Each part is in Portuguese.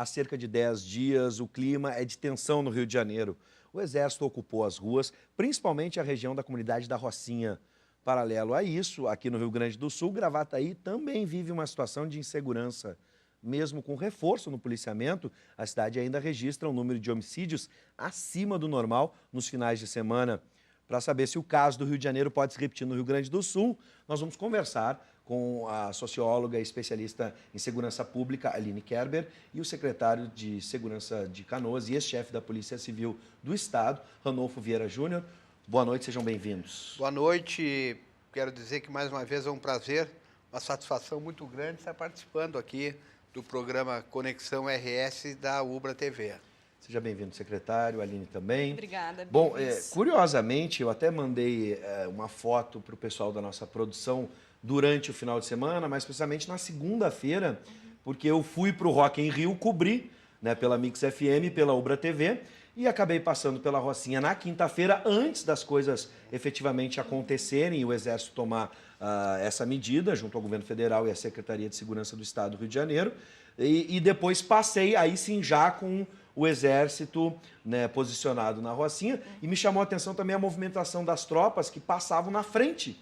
Há cerca de 10 dias, o clima é de tensão no Rio de Janeiro. O Exército ocupou as ruas, principalmente a região da comunidade da Rocinha. Paralelo a isso, aqui no Rio Grande do Sul, Gravataí também vive uma situação de insegurança. Mesmo com reforço no policiamento, a cidade ainda registra um número de homicídios acima do normal nos finais de semana. Para saber se o caso do Rio de Janeiro pode se repetir no Rio Grande do Sul, nós vamos conversar com a socióloga e especialista em segurança pública, Aline Kerber, e o secretário de Segurança de Canoas e ex-chefe da Polícia Civil do Estado, Ranolfo Vieira Júnior. Boa noite, sejam bem-vindos. Boa noite. Quero dizer que, mais uma vez, é um prazer, uma satisfação muito grande estar participando aqui do programa Conexão RS da Ubra TV. Seja bem-vindo, secretário, Aline também. Obrigada. Bom, curiosamente, eu até mandei uma foto para o pessoal da nossa produção durante o final de semana, mas precisamente na segunda-feira, porque eu fui para o Rock in Rio cobrir, né, pela Mix FM, pela Ubra TV, e acabei passando pela Rocinha na quinta-feira, antes das coisas efetivamente acontecerem e o Exército tomar essa medida, junto ao Governo Federal e à Secretaria de Segurança do Estado do Rio de Janeiro, e depois passei, aí sim, já com o Exército, né, posicionado na Rocinha, e me chamou a atenção também a movimentação das tropas que passavam na frente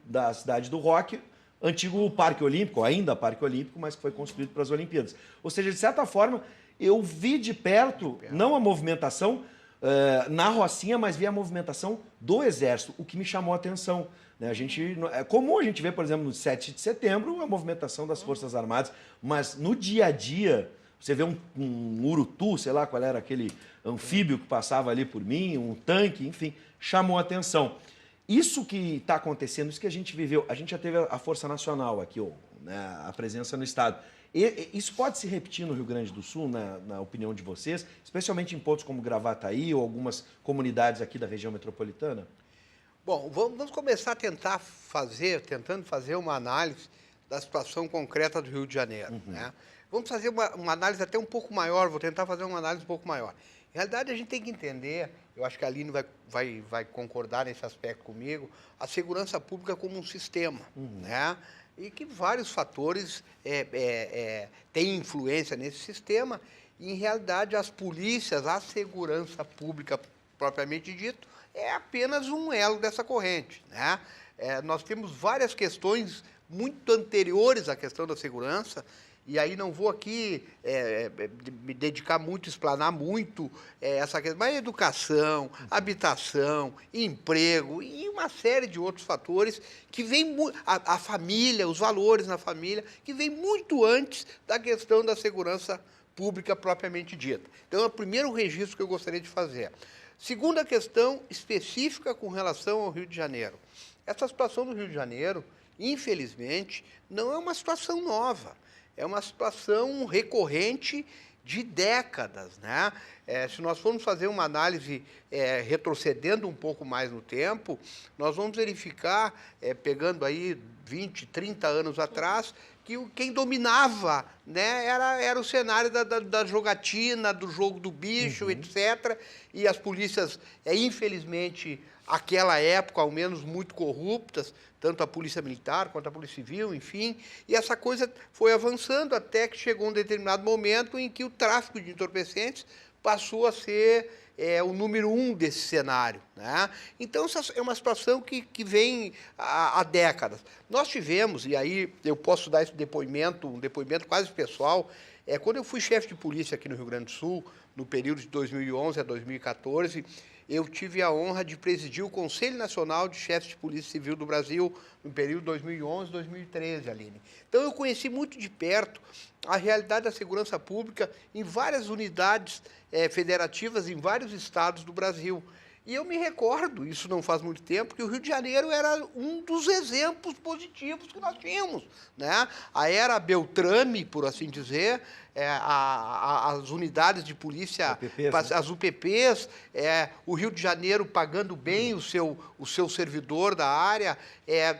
da cidade do Rock, antigo Parque Olímpico, ainda Parque Olímpico, mas que foi construído para as Olimpíadas. Ou seja, de certa forma, eu vi de perto, não a movimentação na Rocinha, mas vi a movimentação do Exército, o que me chamou a atenção. Né? É comum a gente ver, por exemplo, no 7 de setembro, a movimentação das Forças Armadas, mas no dia a dia, você vê um urutu, sei lá qual era aquele anfíbio que passava ali por mim, um tanque, enfim, chamou a atenção. Isso que está acontecendo, isso que a gente viveu, a gente já teve a Força Nacional aqui, né, a presença no Estado. Isso pode se repetir no Rio Grande do Sul, na opinião de vocês, especialmente em pontos como Gravataí ou algumas comunidades aqui da região metropolitana? Bom, vamos começar a tentando fazer uma análise da situação concreta do Rio de Janeiro. Né? Vamos fazer uma análise até um pouco maior, vou tentar fazer uma análise um pouco maior. Em realidade, a gente tem que entender, eu acho que a Aline vai concordar nesse aspecto comigo, a segurança pública como um sistema, né? E que vários fatores têm influência nesse sistema, e, em realidade, as polícias, a segurança pública propriamente dito, é apenas um elo dessa corrente. Né? Nós temos várias questões muito anteriores à questão da segurança, e aí não vou aqui me dedicar muito, explanar muito essa questão, mas educação, habitação, emprego e uma série de outros fatores que vêm, a família, os valores na família, que vêm muito antes da questão da segurança pública propriamente dita. Então, é o primeiro registro que eu gostaria de fazer. Segunda questão específica com relação ao Rio de Janeiro. Essa situação do Rio de Janeiro, infelizmente, não é uma situação nova. É uma situação recorrente de décadas. Né? Se nós formos fazer uma análise retrocedendo um pouco mais no tempo, nós vamos verificar, pegando aí 20, 30 anos atrás, que quem dominava, né, era o cenário da jogatina, do jogo do bicho, etc. E as polícias, infelizmente, aquela época, ao menos, muito corruptas, tanto a Polícia Militar quanto a Polícia Civil, enfim, e essa coisa foi avançando até que chegou um determinado momento em que o tráfico de entorpecentes passou a ser o número 1 desse cenário. Né? Então, essa é uma situação que vem há décadas. Nós tivemos, e aí eu posso dar esse depoimento, um depoimento quase pessoal, quando eu fui chefe de polícia aqui no Rio Grande do Sul, no período de 2011 a 2014, eu tive a honra de presidir o Conselho Nacional de Chefes de Polícia Civil do Brasil no período 2011-2013, Aline. Então, eu conheci muito de perto a realidade da segurança pública em várias unidades federativas em vários estados do Brasil. E eu me recordo, isso não faz muito tempo, que o Rio de Janeiro era um dos exemplos positivos que nós tínhamos. Né? A era Beltrame, por assim dizer, as unidades de polícia, UPPs, as UPPs, o Rio de Janeiro pagando bem o seu servidor da área,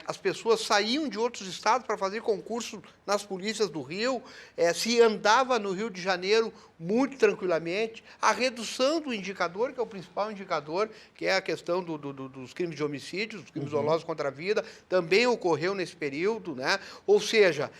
as pessoas saíam de outros estados para fazer concurso nas polícias do Rio, se andava no Rio de Janeiro muito tranquilamente, a redução do indicador, que é o principal indicador, que é a questão dos crimes de homicídio, dos crimes dolosos contra a vida, também ocorreu nesse período, né? Ou seja,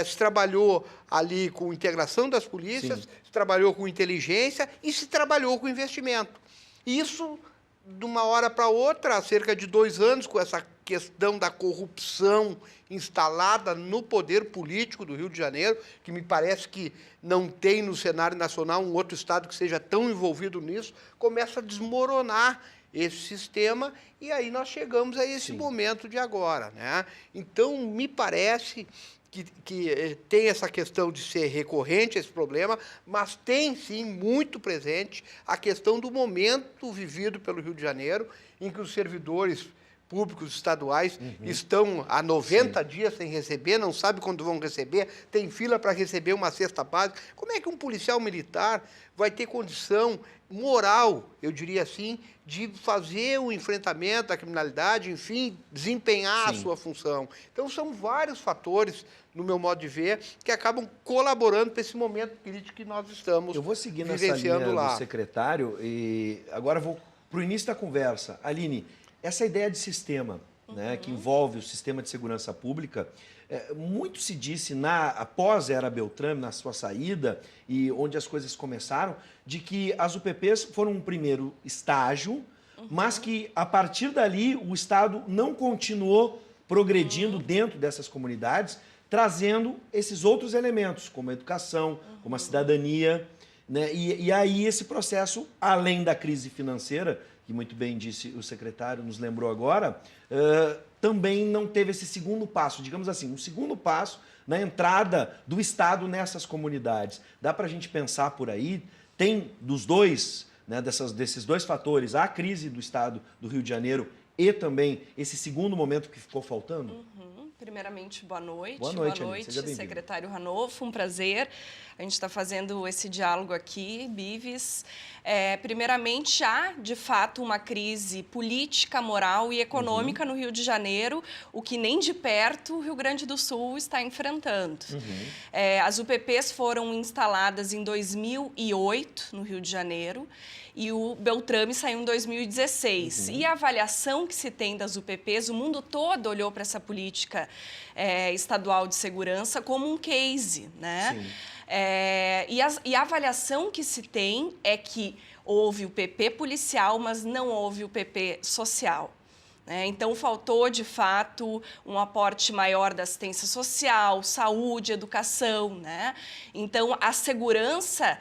se trabalhou ali com integração gestão das polícias, Sim. se trabalhou com inteligência e se trabalhou com investimento. Isso, de uma hora para outra, há cerca de 2 anos, com essa questão da corrupção instalada no poder político do Rio de Janeiro, que me parece que não tem no cenário nacional um outro estado que seja tão envolvido nisso, começa a desmoronar esse sistema, e aí nós chegamos a esse momento de agora, né? Então, me parece que tem essa questão de ser recorrente esse problema, mas tem, sim, muito presente a questão do momento vivido pelo Rio de Janeiro, em que os servidores públicos estaduais estão há 90 dias sem receber, não sabe quando vão receber, tem fila para receber uma cesta básica. Como é que um policial militar vai ter condição moral, eu diria assim, de fazer o enfrentamento da criminalidade, enfim, desempenhar a sua função? Então, são vários fatores, no meu modo de ver, que acabam colaborando para esse momento crítico que nós estamos Eu vou seguir nessa linha lá. do secretário e agora vou para o início da conversa. Aline, essa ideia de sistema, né, que envolve o sistema de segurança pública, muito se disse após a era Beltrame, na sua saída, e onde as coisas começaram, de que as UPPs foram um primeiro estágio, mas que, a partir dali, o Estado não continuou progredindo dentro dessas comunidades, trazendo esses outros elementos, como a educação, como a cidadania, né? E aí esse processo, além da crise financeira, que muito bem disse o secretário, nos lembrou agora, também não teve esse segundo passo, digamos assim, um segundo passo na entrada do Estado nessas comunidades. Dá para a gente pensar por aí, tem dos dois, né, desses dois fatores, a crise do Estado do Rio de Janeiro e também esse segundo momento que ficou faltando? Primeiramente, boa noite. Boa noite, secretário Ranolfo, um prazer. A gente está fazendo esse diálogo aqui, Bives. Primeiramente, há, de fato, uma crise política, moral e econômica no Rio de Janeiro, o que nem de perto o Rio Grande do Sul está enfrentando. As UPPs foram instaladas em 2008, no Rio de Janeiro, e o Beltrame saiu em 2016. E a avaliação que se tem das UPPs, o mundo todo olhou para essa política estadual de segurança como um case, né? E a avaliação que se tem é que houve o PP policial, mas não houve o PP social. Então, faltou, de fato, um aporte maior da assistência social, saúde, educação, né? Então, a segurança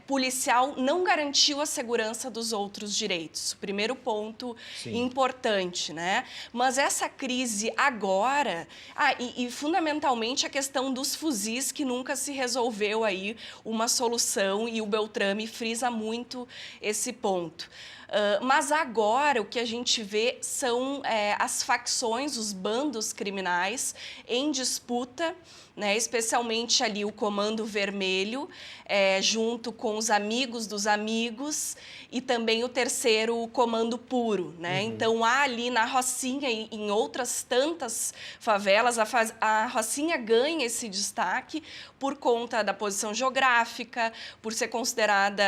policial não garantiu a segurança dos outros direitos. O primeiro ponto importante, né? Mas essa crise agora... e fundamentalmente, a questão dos fuzis, que nunca se resolveu aí uma solução, e o Beltrame frisa muito esse ponto. Mas agora o que a gente vê são as facções, os bandos criminais em disputa, né, especialmente ali o Comando Vermelho, junto com os amigos dos amigos, e também o terceiro Comando Puro, né? Então, há ali na Rocinha e em outras tantas favelas, a Rocinha ganha esse destaque por conta da posição geográfica, por ser considerada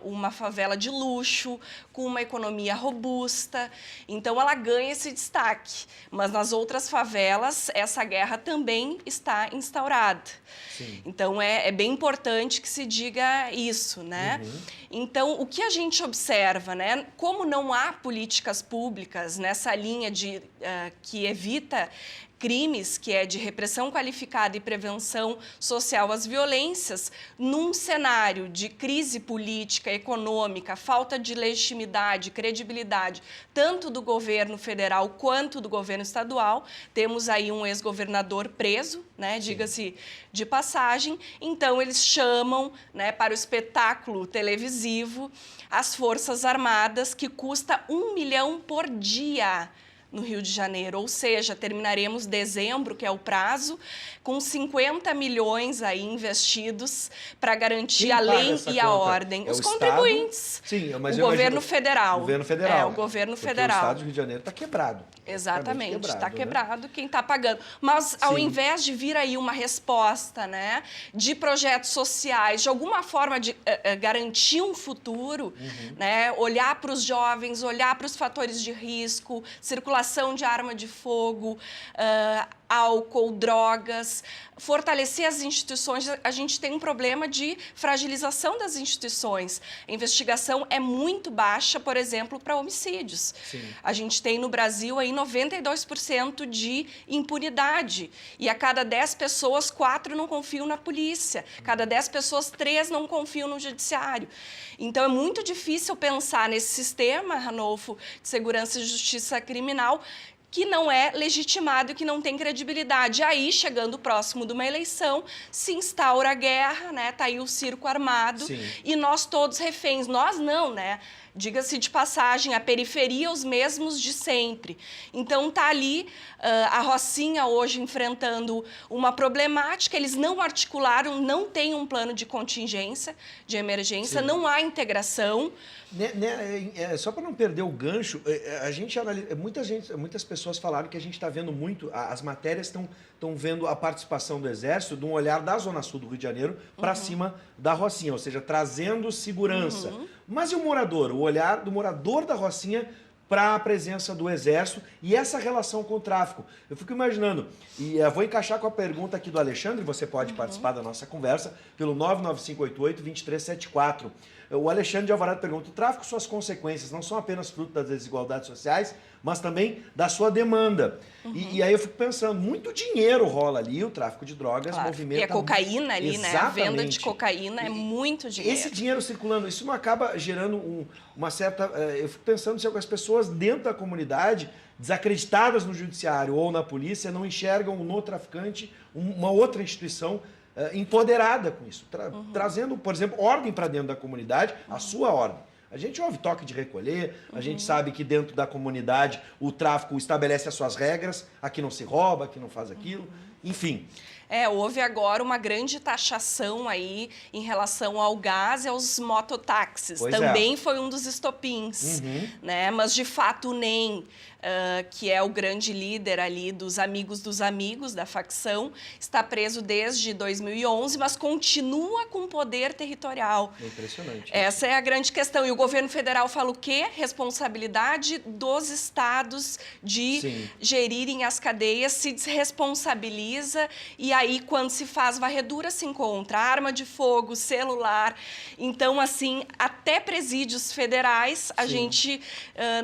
uma favela de luxo, com uma economia robusta. Então, ela ganha esse destaque. Mas nas outras favelas, essa guerra também está instaurada. Então, é bem importante que se diga isso, né? Então, o que a gente observa, né? Como não há políticas públicas nessa linha que evita crimes, que é de repressão qualificada e prevenção social às violências, num cenário de crise política, econômica, falta de legitimidade, credibilidade, tanto do governo federal quanto do governo estadual. Temos aí um ex-governador preso, né, diga-se de passagem. Então, eles chamam, né, para o espetáculo televisivo as Forças Armadas, que custa R$1 milhão por dia no Rio de Janeiro, ou seja, terminaremos dezembro, que é o prazo, com 50 milhões aí investidos para garantir a lei e a ordem. Os contribuintes. Sim, mas o governo federal. O governo federal. O governo porque federal. O Estado do Rio de Janeiro está quebrado. Exatamente, está quebrado, quem está pagando. Mas, ao invés de vir aí uma resposta, né, de projetos sociais, de alguma forma de garantir um futuro, né, olhar para os jovens, olhar para os fatores de risco, circulação de arma de fogo, álcool, drogas, fortalecer as instituições. A gente tem um problema de fragilização das instituições. A investigação é muito baixa, por exemplo, para homicídios. Sim. A gente tem no Brasil aí 92% de impunidade. E a cada 10 pessoas, 4 não confiam na polícia. Cada 10 pessoas, 3 não confiam no judiciário. Então, é muito difícil pensar nesse sistema, Ranolfo, de segurança e justiça criminal, que não é legitimado e que não tem credibilidade. Aí, chegando próximo de uma eleição, se instaura a guerra, né? Tá aí o circo armado. Sim. E nós todos reféns. Nós não, né? Diga-se de passagem, a periferia, os mesmos de sempre. Então, está ali a Rocinha hoje enfrentando uma problemática, eles não articularam, não tem um plano de contingência, de emergência, Sim. Não há integração. Só para não perder o gancho, a gente analisa, muitas pessoas falaram que a gente está vendo muito, as matérias estão vendo a participação do Exército de um olhar da Zona Sul do Rio de Janeiro para cima da Rocinha, ou seja, trazendo segurança. Mas e o morador? O olhar do morador da Rocinha para a presença do Exército e essa relação com o tráfico. Eu fico imaginando, e vou encaixar com a pergunta aqui do Alexandre, você pode participar da nossa conversa pelo 99588-2374. O Alexandre de Alvarado pergunta, o tráfico, suas consequências não são apenas fruto das desigualdades sociais, mas também da sua demanda. E aí eu fico pensando, muito dinheiro rola ali, o tráfico de drogas, movimenta... E a cocaína ali, Exatamente. né? A venda de cocaína é muito dinheiro. Esse dinheiro circulando, isso não acaba gerando uma certa... eu fico pensando se as pessoas dentro da comunidade, desacreditadas no judiciário ou na polícia, não enxergam no traficante uma outra instituição empoderada com isso, trazendo, por exemplo, ordem para dentro da comunidade, a sua ordem. A gente ouve toque de recolher, a gente sabe que dentro da comunidade o tráfico estabelece as suas regras, aqui não se rouba, aqui não faz aquilo, enfim. Houve agora uma grande taxação aí em relação ao gás e aos mototáxis. Também foi um dos estopins, né? Mas, de fato, o NEM, que é o grande líder ali dos amigos da facção, está preso desde 2011, mas continua com poder territorial. É impressionante. Essa é a grande questão. E o governo federal fala o quê? Responsabilidade dos estados de gerirem as cadeias, se desresponsabiliza e aí, quando se faz varredura, se encontra arma de fogo, celular. Então, assim, até presídios federais a gente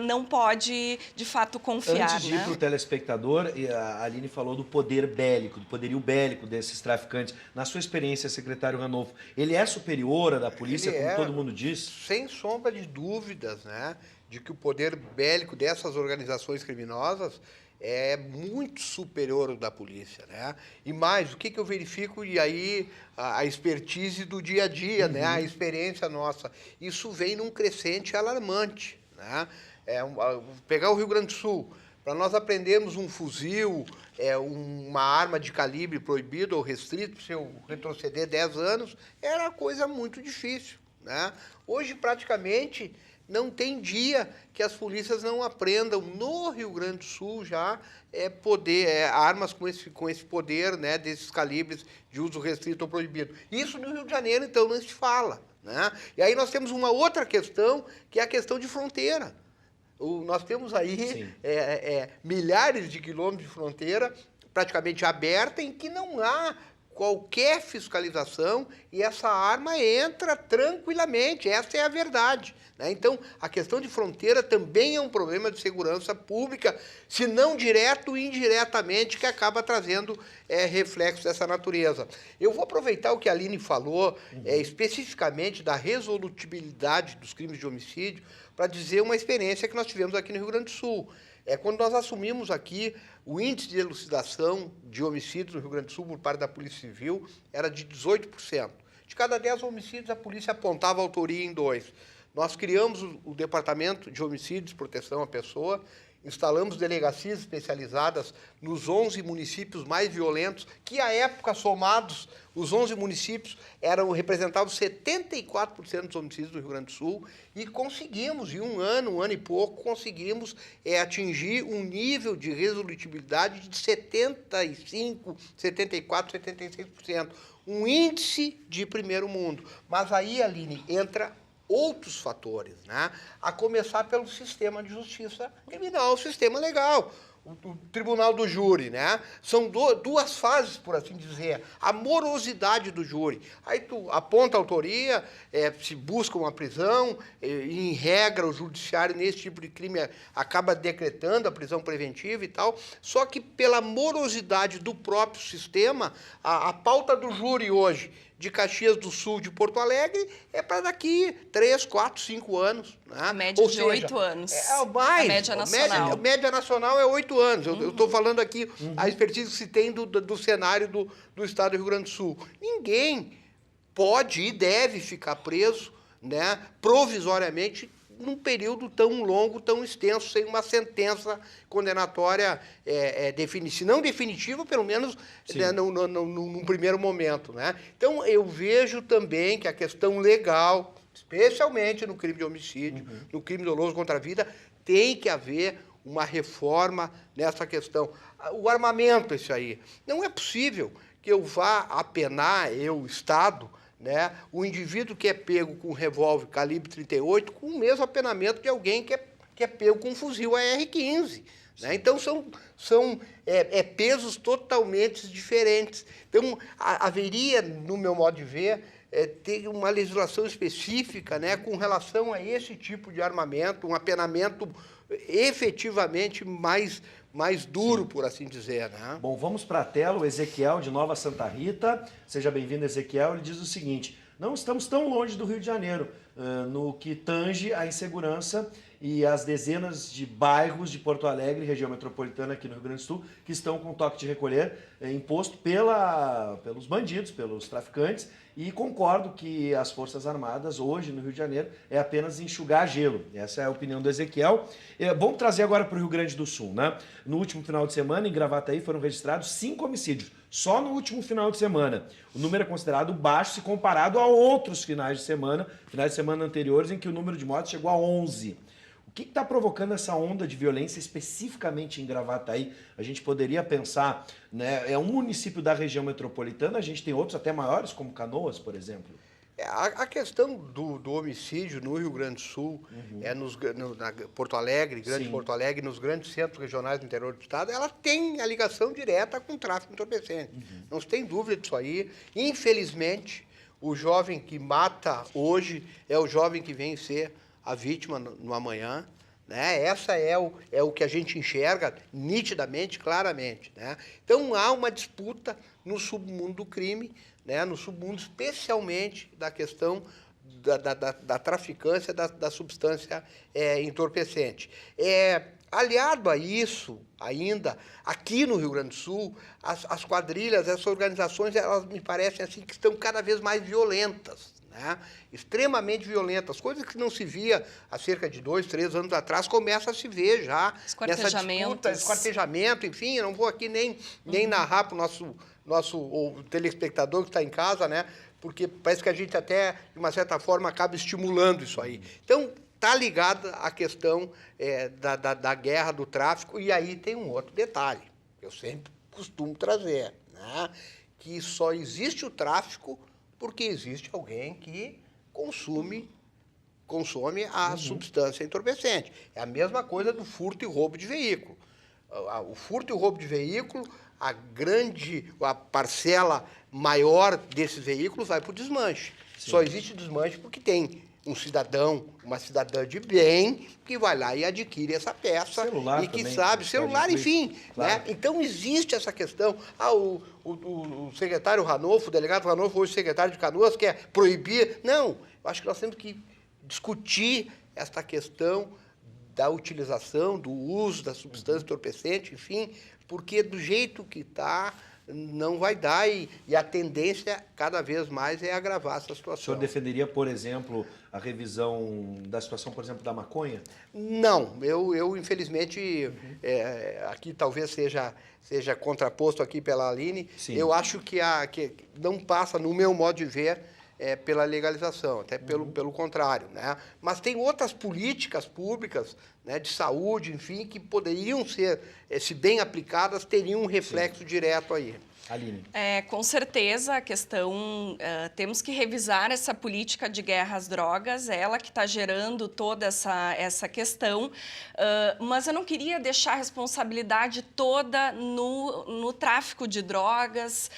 não pode, de fato, confiar. Antes de ir para o telespectador, a Aline falou do poder bélico, do poderio bélico desses traficantes. Na sua experiência, secretário Ranolfo, ele é superior à da polícia, como todo mundo diz? Sem sombra de dúvidas, né? De que o poder bélico dessas organizações criminosas é muito superior ao da polícia, né? E mais, o que eu verifico, e aí a expertise do dia a dia, né? A experiência nossa, isso vem num crescente alarmante, né? Pegar o Rio Grande do Sul, para nós aprendermos um fuzil, uma arma de calibre proibido ou restrito, se eu retroceder 10 anos, era coisa muito difícil, né? Hoje, praticamente, não tem dia que as polícias não aprendam no Rio Grande do Sul já armas com esse poder, né, desses calibres de uso restrito ou proibido. Isso no Rio de Janeiro, então, não se fala, né? E aí nós temos uma outra questão, que é a questão de fronteira. Nós temos aí milhares de quilômetros de fronteira praticamente aberta, em que não há qualquer fiscalização e essa arma entra tranquilamente, essa é a verdade, né? Então, a questão de fronteira também é um problema de segurança pública, se não direto, indiretamente, que acaba trazendo reflexos dessa natureza. Eu vou aproveitar o que a Aline falou, especificamente da resolutibilidade dos crimes de homicídio, para dizer uma experiência que nós tivemos aqui no Rio Grande do Sul. Quando nós assumimos aqui, o índice de elucidação de homicídios no Rio Grande do Sul por parte da Polícia Civil era de 18%. De cada 10 homicídios, a polícia apontava a autoria em 2. Nós criamos o Departamento de Homicídios e Proteção à Pessoa, instalamos delegacias especializadas nos 11 municípios mais violentos, que, à época, somados, os 11 municípios representavam 74% dos homicídios do Rio Grande do Sul, e conseguimos, em um ano e pouco, conseguimos atingir um nível de resolutibilidade de 75%, 74%, 76%. Um índice de primeiro mundo. Mas aí, Aline, entra outros fatores, né? A começar pelo sistema de justiça criminal, o sistema legal. o tribunal do júri, né? São duas fases, por assim dizer. A morosidade do júri. Aí tu aponta a autoria, se busca uma prisão, em regra o judiciário nesse tipo de crime acaba decretando a prisão preventiva e tal, só que pela morosidade do próprio sistema, a pauta do júri hoje de Caxias do Sul, de Porto Alegre, é para daqui 3, 4, 5 anos. Né? A média de 8 anos. Mais. A média nacional. A média nacional é 8 anos. Eu estou falando aqui a expertise que se tem do cenário do Estado do Rio Grande do Sul. Ninguém pode e deve ficar preso, né, provisoriamente num período tão longo, tão extenso, sem uma sentença condenatória, se não definitiva, pelo menos, né, num primeiro momento. Né? Então, eu vejo também que a questão legal, especialmente no crime de homicídio, no crime doloso contra a vida, tem que haver uma reforma nessa questão. O armamento, isso aí. Não é possível que eu vá apenar, o Estado, né, o indivíduo que é pego com um revólver calibre 38 com o mesmo apenamento de alguém que é pego com um fuzil AR-15. Né? Então, são pesos totalmente diferentes. Então, haveria, no meu modo de ver, ter uma legislação específica, né, com relação a esse tipo de armamento, um apenamento efetivamente mais duro, por assim dizer. Né? Bom, vamos para a tela, o Ezequiel de Nova Santa Rita. Seja bem-vindo, Ezequiel. Ele diz o seguinte: não estamos tão longe do Rio de Janeiro, no que tange à insegurança e as dezenas de bairros de Porto Alegre, região metropolitana aqui no Rio Grande do Sul, que estão com toque de recolher imposto pelos bandidos, pelos traficantes, e concordo que as Forças Armadas, hoje no Rio de Janeiro, é apenas enxugar gelo. Essa é a opinião do Ezequiel. Vamos trazer agora para o Rio Grande do Sul. Né? No último final de semana, em Gravataí, foram registrados 5 homicídios. Só no último final de semana. O número é considerado baixo se comparado a outros finais de semana anteriores, em que o número de mortes chegou a 11. O que está provocando essa onda de violência especificamente em Gravataí? A gente poderia pensar, né, é um município da região metropolitana, a gente tem outros até maiores, como Canoas, por exemplo. A questão do homicídio no Rio Grande do Sul, na Porto Alegre, Grande Porto Alegre, nos grandes centros regionais do interior do estado, ela tem a ligação direta com o tráfico entorpecente. Não se tem dúvida disso aí. Infelizmente, o jovem que mata hoje é o jovem que vem ser a vítima no amanhã. Né? Essa é o que a gente enxerga nitidamente, claramente. Né? Então, há uma disputa no submundo do crime, né? No submundo especialmente da questão da traficância da substância entorpecente. Aliado a isso, ainda, aqui no Rio Grande do Sul, as quadrilhas, essas organizações, elas me parecem assim, que estão cada vez mais violentas. Né? Extremamente violentas, coisas que não se via há cerca de 2, 3 anos atrás, começa a se ver já nessa disputa, esquartejamento, enfim, eu não vou aqui nem narrar para o nosso telespectador que está em casa, né? Porque parece que a gente até, de uma certa forma, acaba estimulando isso aí. Então, está ligada à questão da guerra, do tráfico, e aí tem um outro detalhe, que eu sempre costumo trazer, né? Que só existe o tráfico porque existe alguém que consome a substância entorpecente. É a mesma coisa do furto e roubo de veículo. O furto e o roubo de veículo, a parcela maior desses veículos vai para o desmanche. Sim. Só existe desmanche porque tem um cidadão, uma cidadã de bem que vai lá e adquire essa peça. Celular e que também, sabe, celular, enfim. Claro. Né? Então, existe essa questão. O secretário Ranolfo, o delegado Ranolfo, hoje secretário de Canoas, quer proibir. Não, eu acho que nós temos que discutir esta questão da utilização, do uso da substância entorpecente, enfim, porque do jeito que está, não vai dar e a tendência cada vez mais é agravar essa situação. O senhor defenderia, por exemplo, a revisão da situação, por exemplo, da maconha? Não, eu infelizmente, aqui talvez seja contraposto aqui pela Aline. Sim. Eu acho que não passa, no meu modo de ver, pela legalização, até pelo contrário. Né? Mas tem outras políticas públicas, né, de saúde, enfim, que poderiam ser, se bem aplicadas, teriam um reflexo direto aí. Aline. Com certeza, a questão, temos que revisar essa política de guerra às drogas, ela que está gerando toda essa questão, mas eu não queria deixar a responsabilidade toda no tráfico de drogas,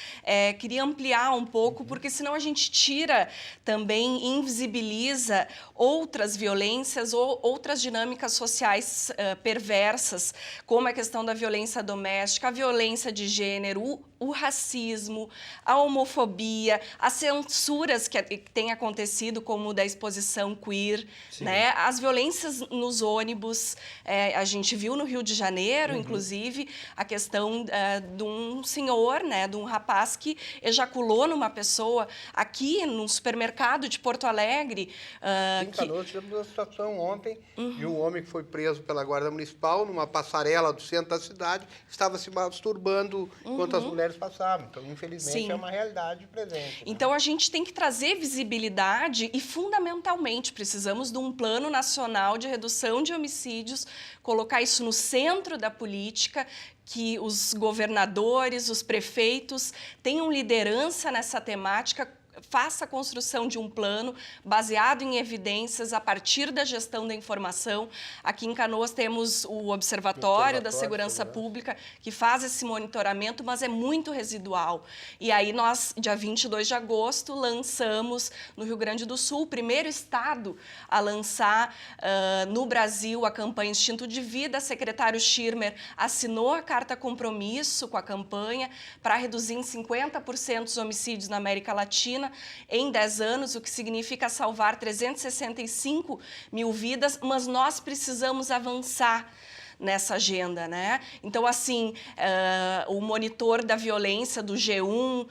queria ampliar um pouco, porque senão a gente tira também, invisibiliza outras violências ou outras dinâmicas sociais perversas, como a questão da violência doméstica, a violência de gênero, o racismo, a homofobia, as censuras que têm acontecido, como da exposição queer, né? As violências nos ônibus, a gente viu no Rio de Janeiro, inclusive, a questão de um senhor, né, de um rapaz que ejaculou numa pessoa aqui num supermercado de Porto Alegre. Em Canoas tivemos uma situação ontem de um homem que foi preso pela Guarda Municipal numa passarela do centro da cidade, estava se masturbando enquanto as mulheres passavam. Então, infelizmente, é uma realidade presente. Né? Então, a gente tem que trazer visibilidade e, fundamentalmente, precisamos de um plano nacional de redução de homicídios, colocar isso no centro da política, que os governadores, os prefeitos tenham liderança nessa temática, faça a construção de um plano baseado em evidências a partir da gestão da informação. Aqui em Canoas temos o Observatório da Segurança Pública, que faz esse monitoramento, mas é muito residual. E aí nós, dia 22 de agosto, lançamos no Rio Grande do Sul, o primeiro estado a lançar no Brasil a campanha Instinto de Vida. O secretário Schirmer assinou a carta compromisso com a campanha para reduzir em 50% os homicídios na América Latina em 10 anos, o que significa salvar 365 mil vidas, mas nós precisamos avançar nessa agenda, né? Então, assim, o monitor da violência do G1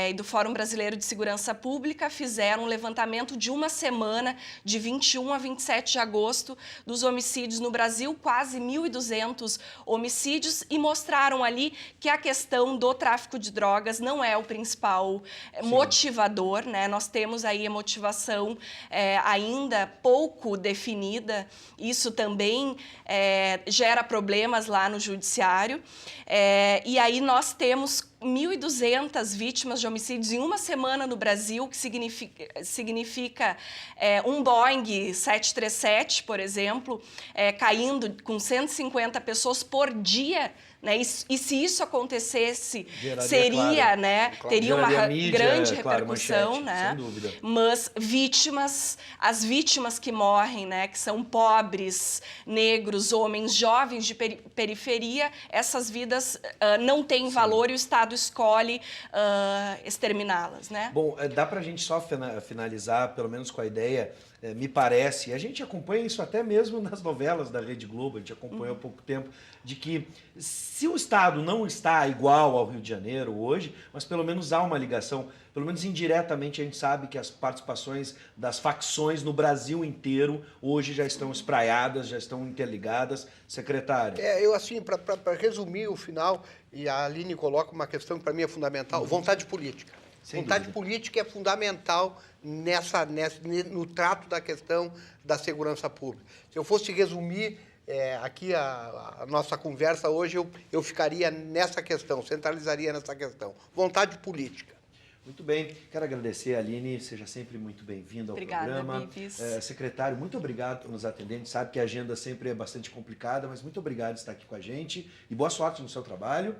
e do Fórum Brasileiro de Segurança Pública fizeram um levantamento de uma semana, de 21 a 27 de agosto, dos homicídios no Brasil, quase 1.200 homicídios, e mostraram ali que a questão do tráfico de drogas não é o principal motivador, né? Nós temos aí a motivação ainda pouco definida, isso também gera problemas lá no judiciário, e aí nós temos 1.200 vítimas de homicídios em uma semana no Brasil, que significa um Boeing 737, por exemplo, caindo com 150 pessoas por dia, né? E se isso acontecesse, seria, né, teria uma grande repercussão, manchete, né? sem dúvida. Mas as vítimas que morrem, né, que são pobres, negros, homens, jovens de periferia, essas vidas não têm valor e o Estado escolhe exterminá-las, né? Bom, dá para a gente só finalizar, pelo menos com a ideia, me parece, a gente acompanha isso até mesmo nas novelas da Rede Globo, a gente acompanhou há pouco tempo, de que se o Estado não está igual ao Rio de Janeiro hoje, mas pelo menos há uma ligação, pelo menos indiretamente a gente sabe que as participações das facções no Brasil inteiro hoje já estão espraiadas, já estão interligadas. Secretário. Eu assim, para resumir o final, e a Aline coloca uma questão que para mim é fundamental, vontade política. Sem vontade dúvida. política é fundamental no trato da questão da segurança pública. Se eu fosse resumir aqui a nossa conversa hoje, eu ficaria nessa questão, centralizaria nessa questão. Vontade política. Muito bem, quero agradecer, Aline, seja sempre muito bem-vinda ao programa. Obrigada, Bivis. Secretário, muito obrigado por nos atender, a gente sabe que a agenda sempre é bastante complicada, mas muito obrigado por estar aqui com a gente e boa sorte no seu trabalho.